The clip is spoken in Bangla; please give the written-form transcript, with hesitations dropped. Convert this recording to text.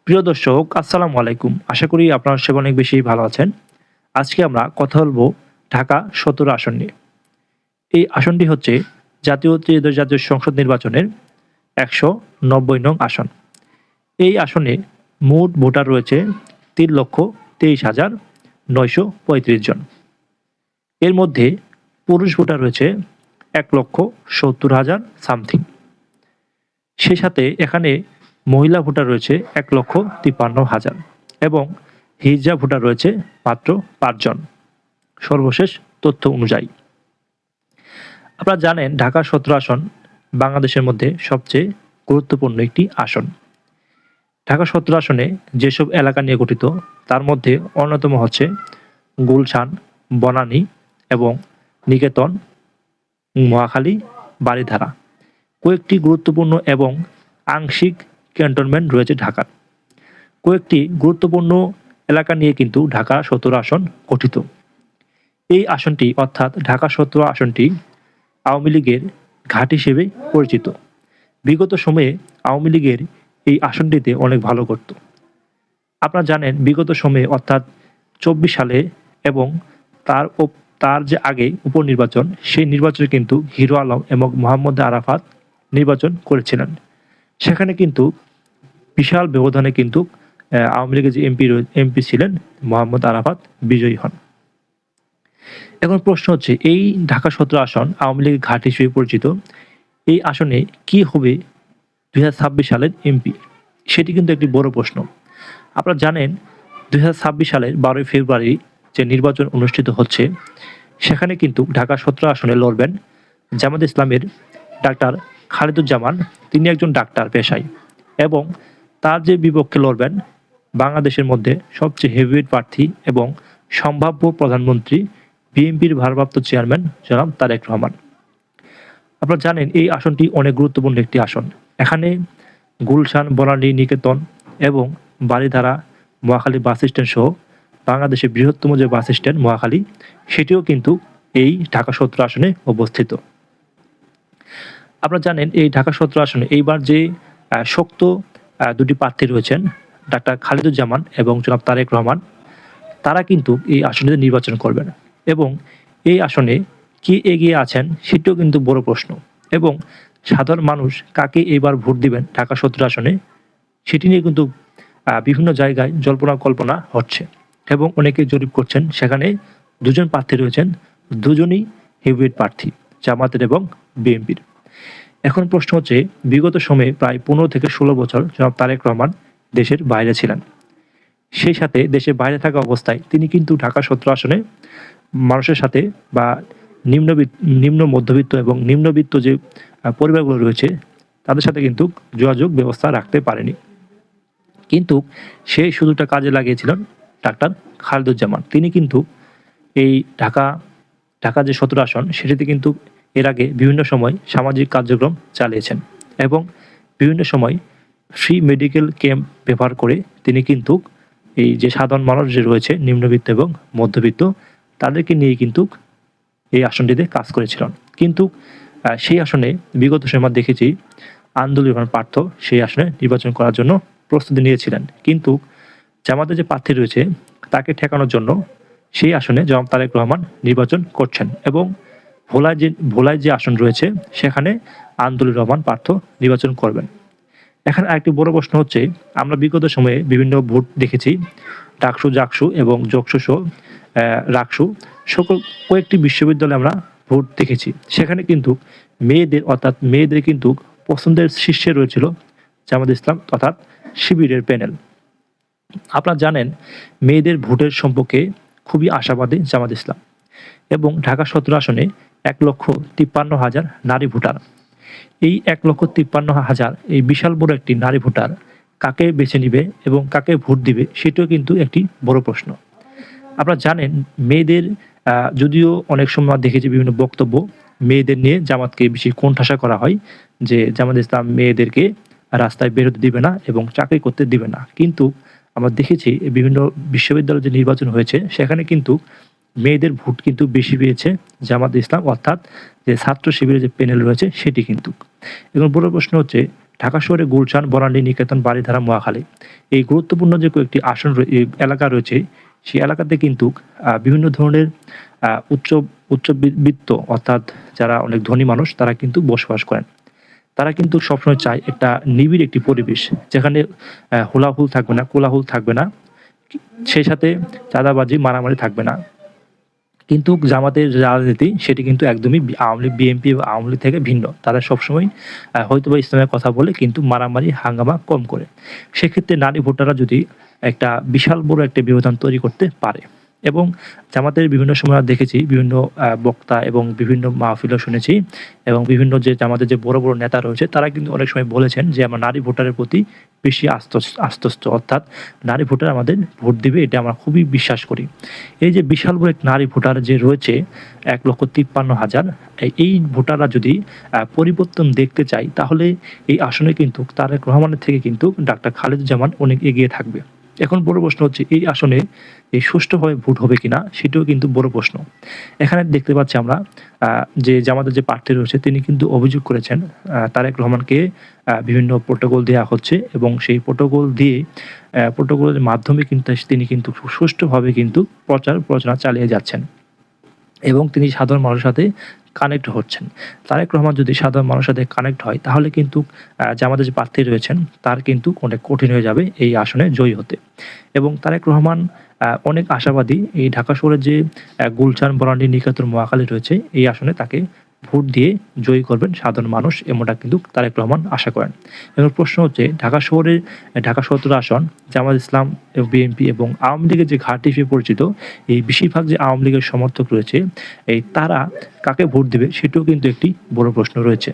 প্রিয় দর্শক, আসসালামু আলাইকুম। আশা করি আপনারা সবাই অনেক বেশি ভালো আছেন। আজকে আমরা কথা বলব ঢাকা ১৭ আসন নিয়ে। এই আসনটি হচ্ছে জাতীয় ত্রয়োদশ জাতীয় সংসদ নির্বাচনের ১৯০ নং আসন। এই আসনে মোট ভোটার রয়েছে ৩,২৩,৯৩৫ জন। এর মধ্যে পুরুষ ভোটার রয়েছে ১,৭০,০০০ সামথিং। সেই সাথে এখানে মহিলা ভোটার রয়েছে ১,৫৩,০০০ এবং হিজড়া ভোটার রয়েছে মাত্র ৫ জন, সর্বশেষ তথ্য অনুযায়ী। আপনারা জানেন ঢাকা ১৭ আসন বাংলাদেশের মধ্যে সবচেয়ে গুরুত্বপূর্ণ একটি আসন। ঢাকা ১৭ আসনে যেসব এলাকা নিয়ে গঠিত তার মধ্যে অন্যতম হচ্ছে গুলশান, বনানী এবং নিকেতন, মহাখালী, বারিধারা। কয়েকটি গুরুত্বপূর্ণ এবং আংশিক ক্যান্টনমেন্ট রয়েছে ঢাকার। কয়েকটি গুরুত্বপূর্ণ এলাকা নিয়ে কিন্তু ঢাকা ১৭ আসন গঠিত। এই আসনটি অর্থাৎ ঢাকা ১৭ আসনটি আওয়ামী লীগের ঘাঁটি হিসেবে পরিচিত। বিগত সময়ে আওয়ামী লীগের এই আসনটিতে অনেক ভালো করত। আপনারা জানেন বিগত সময়ে অর্থাৎ ২৪ সালে এবং তার যে আগে উপনির্বাচন, সেই নির্বাচনে কিন্তু হিরো আলম এবং মোহাম্মদ আরাফাত নির্বাচন করেছিলেন। সেখানে কিন্তু বিশাল ব্যবধানে কিন্তু আওয়ামী লীগের যে এমপি ছিলেন মোহাম্মদ আরাফাত বিজয়ী হন। এখন প্রশ্ন হচ্ছে, এই ঢাকা ১৭ আসন আওয়ামী লীগের ঘাঁটি হিসেবে পরিচিত। এই আসনে কি হবে ২০২৬ সালের এমপি? সেটি কিন্তু একটি বড় প্রশ্ন। আপনারা জানেন ২০২৬ সালের ১২ই ফেব্রুয়ারি যে নির্বাচন অনুষ্ঠিত হচ্ছে, সেখানে কিন্তু ঢাকা ১৭ আসনে লড়বেন জামায়াতে ইসলামের ডাক্তার খালেদুজ্জামান। তিনি একজন ডাক্তার পেশায় এবং তার যে বিপক্ষে লড়বেন বাংলাদেশের মধ্যে সবচেয়ে হেভিওয়েট প্রার্থী এবং সম্ভাব্য প্রধানমন্ত্রী বিএনপির ভারপ্রাপ্ত চেয়ারম্যান জনাব তারেক রহমান। আপনারা জানেন এই আসনটি অনেক গুরুত্বপূর্ণ একটি আসন। এখানে গুলশান, বনানী, নিকেতন এবং বারিধারা, মহাখালী বাস স্ট্যান্ড সহ বাংলাদেশের বৃহত্তম যে বাস স্ট্যান্ড মহাখালী, সেটিও কিন্তু এই ঢাকা ১৭ আসনে অবস্থিত। আপনারা জানেন এই ঢাকা ১৭ আসনে এইবার যে শক্ত দুটি প্রার্থী রয়েছেন ডাক্তার খালেদুজ্জামান এবং জনাব তারেক রহমান, তারা কিন্তু এই আসনটিতে নির্বাচন করবেন এবং এই আসনে কে এগিয়ে আছেন সেটিও কিন্তু বড় প্রশ্ন এবং সাধারণ মানুষ কাকে এবার ভোট দিবেন ঢাকা ১৭ আসনে সেটি নিয়ে কিন্তু বিভিন্ন জায়গায় জল্পনা কল্পনা হচ্ছে এবং অনেকে জরিপ করছেন। সেখানে দুজন প্রার্থী রয়েছেন, দুজনই হেভিওয়েট প্রার্থী জামায়াতের এবং বিএনপির। এখন প্রশ্ন হচ্ছে, বিগত সময়ে প্রায় ১৫ থেকে ১৬ বছর জনাব তারেক রহমান দেশের বাইরে ছিলেন। সেই সাথে দেশের বাইরে থাকা অবস্থায় তিনি কিন্তু ঢাকা ১৭ আসনে মানুষের সাথে বা নিম্ন মধ্যবিত্ত এবং নিম্নবিত্ত যে পরিবারগুলো রয়েছে তাদের সাথে কিন্তু যোগাযোগ ব্যবস্থা রাখতে পারেনি। কিন্তু সেই সুযোগটা কাজে লাগিয়েছিলেন ডাক্তার খালেদুজ্জামান। তিনি কিন্তু এই ঢাকা যে ১৭ আসন সেটিতে কিন্তু এর আগে বিভিন্ন সময় সামাজিক কার্যক্রম চালিয়েছেন এবং বিভিন্ন সময় ফ্রি মেডিকেল ক্যাম্প ব্যবহার করে তিনি কিন্তু এই যে সাধারণ মানুষ যে রয়েছে নিম্নবিত্ত এবং মধ্যবিত্ত তাদেরকে নিয়ে কিন্তু এই আসনটিতে কাজ করেছিলেন। কিন্তু সেই আসনে বিগত সময় দেখেছি আন্দোলন পার্থ সেই আসনে নির্বাচন করার জন্য প্রস্তুতি নিয়েছিলেন, কিন্তু জামায়াতের যে প্রার্থী রয়েছে তাকে ঠেকানোর জন্য সেই আসনে জনাব তারেক রহমান নির্বাচন করছেন এবং ভোলায় যে আসন রয়েছে সেখানে আন্দোলন রহমান পার্থ নির্বাচন করবেন। এখন আরেকটি বড় প্রশ্ন হচ্ছে, আমরা বিগত সময়ে বিভিন্ন ভোট দেখেছি ডাকসু, জাকসু এবং জকসু সহ রাকসু সকল কয়েকটি বিশ্ববিদ্যালয়ে আমরা ভোট দেখেছি। সেখানে কিন্তু মেয়েদের কিন্তু পছন্দের শীর্ষে রয়েছিল জামায়াত ইসলাম অর্থাৎ শিবিরের প্যানেল। আপনারা জানেন মেয়েদের ভোটের সম্পর্কে খুবই আশাবাদী জামায়াত ইসলাম এবং ঢাকা ১৭ আসনে ১,৫৩,০০০ নারী ভোটার। এই ১,৫৩,০০০ এই বিশাল বড় একটি নারী ভোটার কাকে বেছে নিবে এবং কাকে ভোট দিবে সেটিও কিন্তু একটি বড় প্রশ্ন। আপনারা জানেন মেয়েদের যদিও অনেক সময় দেখেছি বিভিন্ন বক্তব্য মেয়েদের নিয়ে জামাতকে বেশি কোণঠাসা করা হয় যে জামাত ইসলাম মেয়েদেরকে রাস্তায় বের হতে দিবে না এবং চাকরি করতে দিবে না, কিন্তু আমরা দেখেছি বিভিন্ন বিশ্ববিদ্যালয়ে যে নির্বাচন হয়েছে সেখানে কিন্তু মেয়েদের ভোট কিন্তু বেশি পেয়েছে জামাত ইসলাম অর্থাৎ যে ছাত্র শিবিরের যে প্যানেল রয়েছে সেটি কিন্তু। এখন বড় প্রশ্ন হচ্ছে ঢাকা শহরে গুলশান, বনানী, নিকেতন, বারিধারা, মহাখালী এই গুরুত্বপূর্ণ যে কয়েকটি এলাকা রয়েছে, সেই এলাকাতে কিন্তু বিভিন্ন ধরনের উচ্চবিত্ত অর্থাৎ যারা অনেক ধনী মানুষ তারা কিন্তু বসবাস করেন। তারা কিন্তু সবসময় চায় একটা নিবিড় একটি পরিবেশ যেখানে হোলাহুল থাকবে না, কোলাহল থাকবে না। সেই সাথে চাঁদাবাজি, মারামারি থাকবে না। কিন্তু জামাতের রাজনীতি সেটি কিন্তু একদমই আওয়ামী লীগ, বিএনপি এবং আওয়ামী লীগ থেকে ভিন্ন। তারা সবসময় হয়তোবা ইসলামের কথা বলে কিন্তু মারামারি, হাঙ্গামা কম করে। সেক্ষেত্রে নারী ভোটাররা যদি একটা বিশাল বড় একটা ব্যবধান তৈরি করতে পারে এবং জামাতের বিভিন্ন সময় দেখেছি বিভিন্ন বক্তা এবং বিভিন্ন মাহফিলও শুনেছি এবং বিভিন্ন যে জামাতের যে বড় নেতা রয়েছে তারা কিন্তু অনেক সময় বলেছেন যে আমরা নারী ভোটারের প্রতি বেশি আস্থস্ত অর্থাৎ নারী ভোটার আমাদের ভোট দিবে এটা আমরা খুবই বিশ্বাস করি। এই যে বিশাল বড় এক নারী ভোটার যে রয়েছে ১,৫৩,০০০ এই ভোটাররা যদি পরিবর্তন দেখতে চায় তাহলে এই আসনে কিন্তু তারেক রহমানের থেকে কিন্তু ডাক্তার খালেদুজ্জামান অনেক এগিয়ে থাকবে। এখন বড় প্রশ্ন হচ্ছে এই আসনে এই সুষ্ঠুভাবে ভোট হবে কিনা সেটাও কিন্তু বড় প্রশ্ন। এখানে দেখতে পাচ্ছি আমরা যে জামাতের যে প্রার্থী রয়েছে তিনি কিন্তু অভিযোগ করেছেন তারেক রহমানকে বিভিন্ন প্রোটোকল দেয়া হচ্ছে এবং সেই প্রোটোকল দিয়ে প্রোটোকলের মাধ্যমে কিন্তু তিনি কিন্তু সুষ্ঠুভাবে কিন্তু প্রচারণা চালিয়ে যাচ্ছেন এবং তিনি সাধারণ মানুষের সাথে কানেক্ট হচ্ছেন। তারেক রহমান যদি সাধারণ মানুষের সাথে কানেক্ট হয় তাহলে কিন্তু জামাতের যে প্রার্থী রয়েছেন তার কিন্তু অনেক কঠিন হয়ে যাবে এই আসনে জয়ী হতে এবং তারেক রহমান অনেক আশাবাদী এই ঢাকা শহরের যে গুলশান, বনানী, নিকেতন, মহাখালী রয়েছে এই আসনে তাকে ভোট দিয়ে জয়ী করবেন সাধারণ মানুষ এমনটা কিন্তু তারেক রহমান আশা করেন। এবং প্রশ্ন হচ্ছে ঢাকা ১৭ আসন জামাত ইসলাম, বিএনপি এবং আওয়ামী লীগের যে ঘাঁটি হিসেবে পরিচিত এই বেশিরভাগ যে আওয়ামী লীগের সমর্থক রয়েছে তারা কাকে ভোট দেবে সেটাও কিন্তু একটি বড় প্রশ্ন রয়েছে।